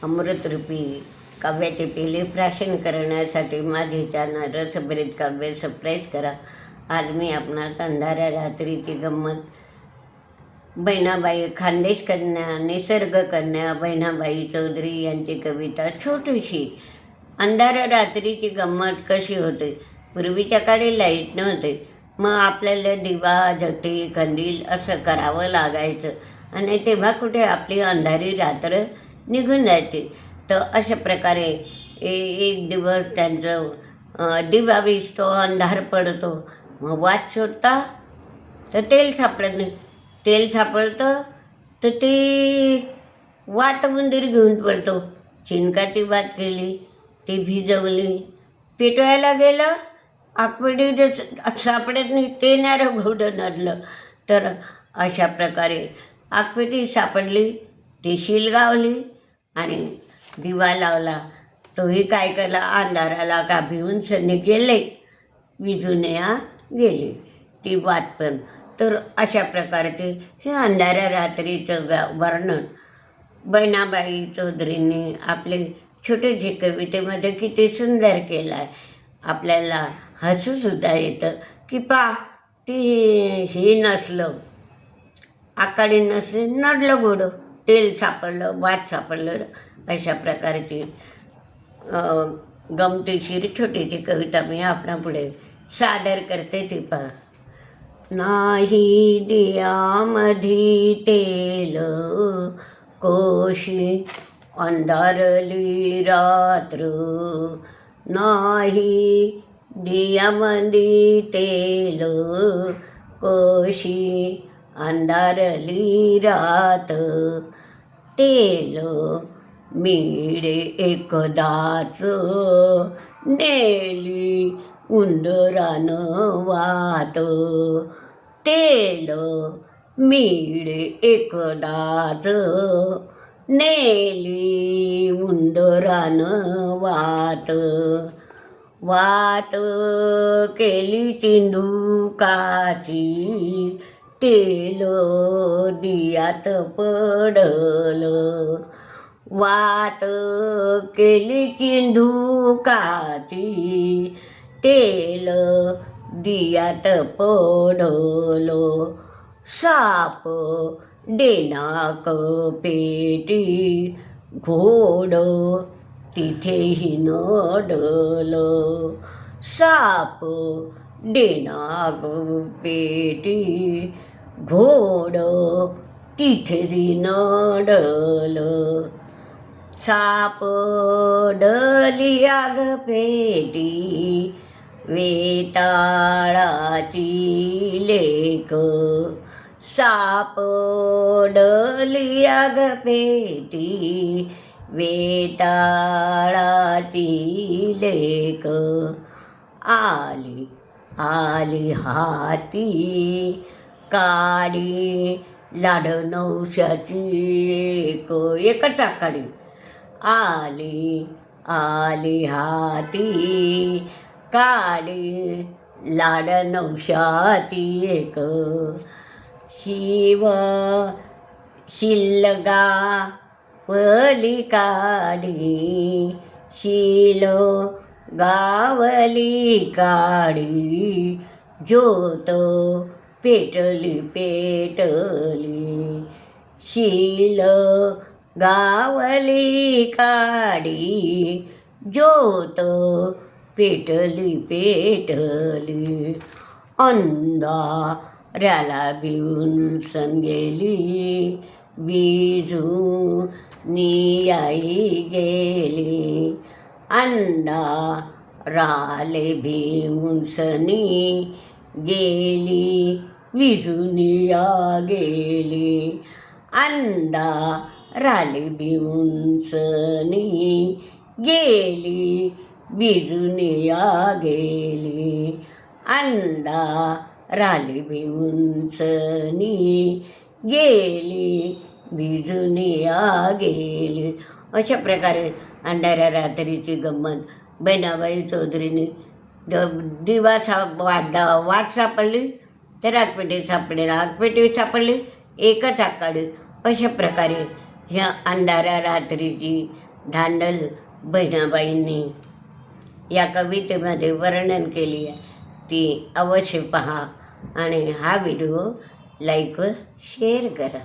अमृतरूपी काव्याचे पेले प्राशन करण्यासाठी माझे चॅनल रसभरीत काव्य सबस्क्राईब करा. आज मी आपणास अंधाऱ्या रात्रीची गंमत बहिणाबाई खानदेश कन्या निसर्ग कन्या बहिणाबाई चौधरी यांची कविता छोटीशी. अंधाऱ्या रात्रीची गंमत कशी होते. पूर्वीच्या काळी लाईट नव्हते, मग आपल्याला दिवा झटी कंदील असं करावं लागायचं आणि तेव्हा कुठे आपली अंधारी रात्र निघून जायची. तर अशा प्रकारे एक दिवस त्यांचं दिवा विजतो, अंधार पडतो, मग वाट शोधता तर तेल सापडत नाही. तेल सापडतं तर ते वात उंदीर घेऊन पडतो. चिंकाची वात केली, ती भिजवली, पेटवायला गेलं, आकपेटी सापडत नाही, ते नारं घोडं नडलं. तर अशा प्रकारे आकपेटी सापडली, ती शिलगावली आणि दिवा लावला. तोही काय केला, अंधाराला का भिवून सनी गेले, विजून या गेली ती वाट पण. तर अशा प्रकारचे हे अंधाऱ्या रात्रीचं वर्णन बहिणाबाई चौधरींनी आपले छोटेसे कवितेमध्ये किती सुंदर केलं आहे. आपल्याला हसूसुद्धा येतं की ती हे नसलं, आकाडी नसले, नडलं घोडं, तेल सापडलं, वाट सापडलं. अशा प्रकारची गमतीशीर छोटीशी कविता मी आपणापुढे सादर करते. ती पहा. नाही दियामधी तेल कोशी अंधारली रात्र, नाही दियामधी तेल कोशी अंधारली रात, तेल मिळे एकदाच नेली उंदरानं वात, तेल मिळे एकदाच नेली उंदरानं वात, वात केली चिंधुकाची, तेल दियात पडलं, वात केली चिंधुकाची, तेल दियात पडलो, साप डेनाक पेटी, घोड तिथेही नडलं, साप डेनाक पेटी, घोड तिथेही नडलं, साप डली आग पेटी, वेताळाची लेक, साप डली आग पेटी, वेताळाची लेक, आली आली हाती काडी, लाड नवशाची एकच आकाडी, आली आली हाती काडी, लाड नवशाची एक, शिव शिलगा वली काडी, शिल गावली काडी, ज्योत पेटली पेटली, शील गावली काडी, ज्योत पेटली पेटली, अंधाऱ्याला भिवून सन गेली, विजून आई गेली, अंधाराले भिवून सनी गेली, विजून गेली, अंधाराले भिवून सनी गेली, विजून गेली, अंधाराले भिवून सनी गेली, विजून गेली. अशा प्रकारे अंधाऱ्या रात्रीची गंमत बहिणाबाई चौधरीने दिवा वाट सापडली तर आगपेटी सापडेल, आगपेटी सापडली एकच आकाडी. अशा प्रकारे ह्या अंधाऱ्या रात्रीची धांडल बहिणाबाईंनी या कवितेमध्ये वर्णन केली आहे ती अवश्य पहा आणि हा व्हिडिओ लाईक व शेअर करा.